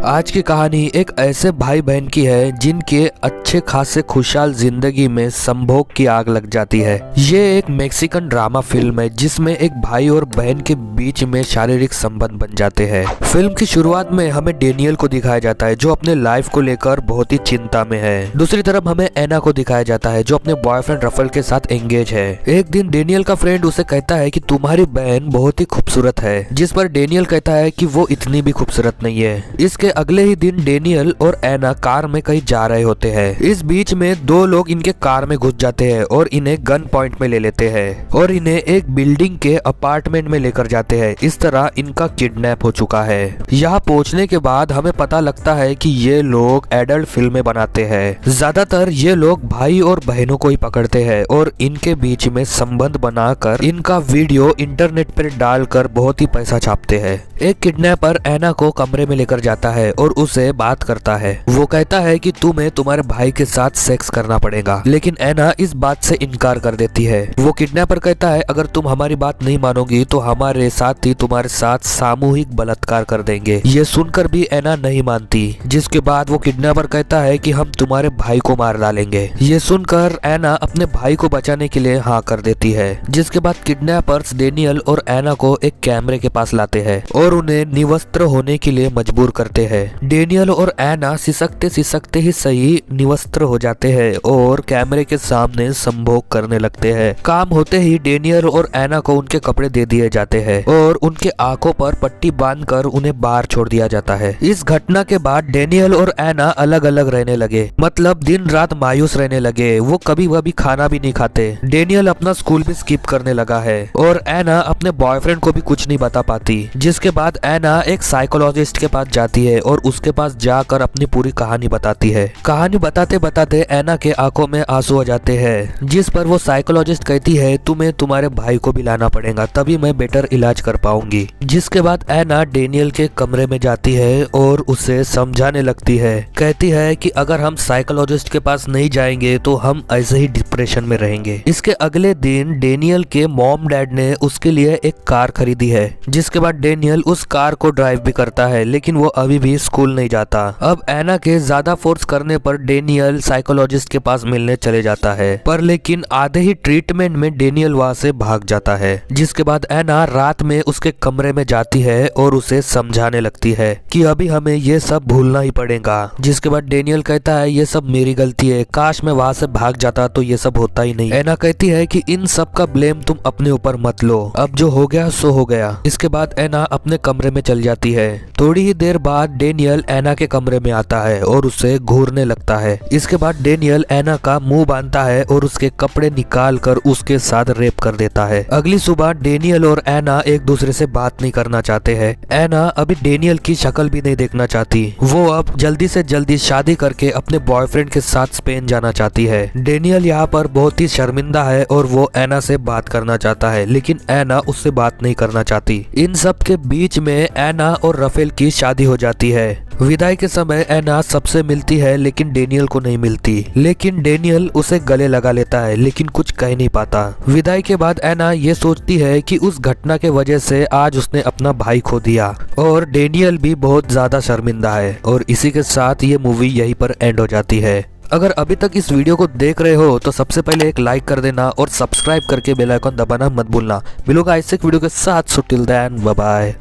आज की कहानी एक ऐसे भाई बहन की है जिनके अच्छे खासे खुशहाल जिंदगी में संभोग की आग लग जाती है। ये एक मैक्सिकन ड्रामा फिल्म है जिसमें एक भाई और बहन के बीच में शारीरिक संबंध बन जाते हैं। फिल्म की शुरुआत में हमें डेनियल को दिखाया जाता है जो अपने लाइफ को लेकर बहुत ही चिंता में है। दूसरी तरफ हमें एना को दिखाया जाता है जो अपने बॉयफ्रेंड रफल के साथ एंगेज है। एक दिन डेनियल का फ्रेंड उसे कहता है कि तुम्हारी बहन बहुत ही खूबसूरत है, जिस पर डेनियल कहता है कि वो इतनी भी खूबसूरत नहीं है। इसके अगले ही दिन डेनियल और एना कार में कहीं जा रहे होते हैं। इस बीच में दो लोग इनके कार में घुस जाते हैं और इन्हें गन पॉइंट में ले लेते हैं और इन्हें एक बिल्डिंग के अपार्टमेंट में लेकर जाते हैं। इस तरह इनका किडनैप हो चुका है। यहाँ पहुँचने के बाद हमें पता लगता है कि ये लोग एडल्ट फिल्में बनाते हैं। ज्यादातर ये लोग भाई और बहनों को ही पकड़ते हैं और इनके बीच में संबंध बनाकर इनका वीडियो इंटरनेट पर डालकर बहुत ही पैसा छापते हैं। एक किडनैपर एना को कमरे में लेकर जाता है और उसे बात करता है। वो कहता है कि तुम्हें तुम्हारे भाई के साथ सेक्स करना पड़ेगा, लेकिन एना इस बात से इनकार कर देती है। वो किडनैपर कहता है अगर तुम हमारी बात नहीं मानोगी तो हमारे साथ ही तुम्हारे साथ सामूहिक बलात्कार कर देंगे। ये सुनकर भी एना नहीं मानती, जिसके बाद वो किडनैपर कहता है कि हम तुम्हारे भाई को मार डालेंगे। ये सुनकर एना अपने भाई को बचाने के लिए हाँ कर देती है। जिसके बाद किडनैपर्स डेनियल और एना को एक कैमरे के पास लाते हैं और उन्हें निवस्त्र होने के लिए मजबूर करते हैं। डेनियल और एना सिसकते ही सही निवस्त्र हो जाते हैं और कैमरे के सामने संभोग करने लगते हैं। काम होते ही डेनियल और एना को उनके कपड़े दे दिए जाते हैं और उनके आंखों पर पट्टी बांधकर उन्हें बाहर छोड़ दिया जाता है। इस घटना के बाद डेनियल और एना अलग अलग रहने लगे, मतलब दिन रात मायूस रहने लगे। वो कभी कभी खाना भी नहीं खाते। डेनियल अपना स्कूल भी स्किप करने लगा है और एना अपने बॉयफ्रेंड को भी कुछ नहीं बता पाती। जिसके बाद एना एक साइकोलॉजिस्ट के पास जाती है और उसके पास जाकर अपनी पूरी कहानी बताती है। कहानी बताते बताते एना के आंखों में आंसू आ जाते हैं, जिस पर वो साइकोलॉजिस्ट कहती है तुम्हें तुम्हारे भाई को भी लाना पड़ेगा, तभी मैं बेटर इलाज कर पाऊंगी। जिसके बाद एना डेनियल के कमरे में जाती है और उसे समझाने लगती है। कहती है कि अगर हम साइकोलॉजिस्ट के पास नहीं जाएंगे तो हम ऐसे ही डिप्रेशन में रहेंगे। इसके अगले दिन डेनियल के मॉम डैड ने उसके लिए एक कार खरीदी है। जिसके बाद डेनियल उस कार को ड्राइव भी करता है, लेकिन वो अभी भी स्कूल नहीं जाता। अब एना के ज्यादा फोर्स करने पर डेनियल साइकोलॉजिस्ट के पास मिलने चले जाता है, पर लेकिन आधे ही ट्रीटमेंट में डेनियल वहाँ से भाग जाता है। जिसके बाद एना रात में उसके कमरे में जाती है और उसे समझाने लगती है कि अभी हमें ये सब भूलना ही पड़ेगा। जिसके बाद डेनियल कहता है ये सब मेरी गलती है, काश मैं वहाँ से भाग जाता तो ये सब होता ही नहीं। एना कहती है कि इन सब का ब्लेम तुम अपने ऊपर मत लो, अब जो हो गया सो हो गया। इसके बाद एना अपने कमरे में चल जाती है। थोड़ी ही देर बाद डेनियल एना के कमरे में आता है और उसे घूरने लगता है। इसके बाद डेनियल एना का मुंह बांधता है और उसके कपड़े निकाल कर उसके साथ रेप कर देता है। अगली सुबह डेनियल और एना एक दूसरे से बात नहीं करना चाहते हैं। एना अभी डेनियल की शक्ल भी नहीं देखना चाहती। वो अब जल्दी से जल्दी शादी करके अपने बॉयफ्रेंड के साथ स्पेन जाना चाहती है। डेनियल यहाँ पर बहुत ही शर्मिंदा है और वो एना से बात करना चाहता है, लेकिन एना उससे बात नहीं करना चाहती। इन सब के बीच में एना और रफेल की शादी हो जाती है। विदाई के समय एना सबसे मिलती है लेकिन डेनियल को नहीं मिलती, लेकिन डेनियल उसे गले लगा लेता है लेकिन कुछ कह नहीं पाता। विदाई के बाद एना ये सोचती है कि उस घटना के वजह से आज उसने अपना भाई खो दिया और डेनियल भी बहुत ज्यादा शर्मिंदा है। और इसी के साथ ये मूवी यहीं पर एंड हो जाती है। अगर अभी तक इस वीडियो को देख रहे हो तो सबसे पहले एक लाइक कर देना और सब्सक्राइब करके बेल आइकन दबाना मत भूलना। मिलूंगा ऐसे एक वीडियो के साथ। So till then bye bye.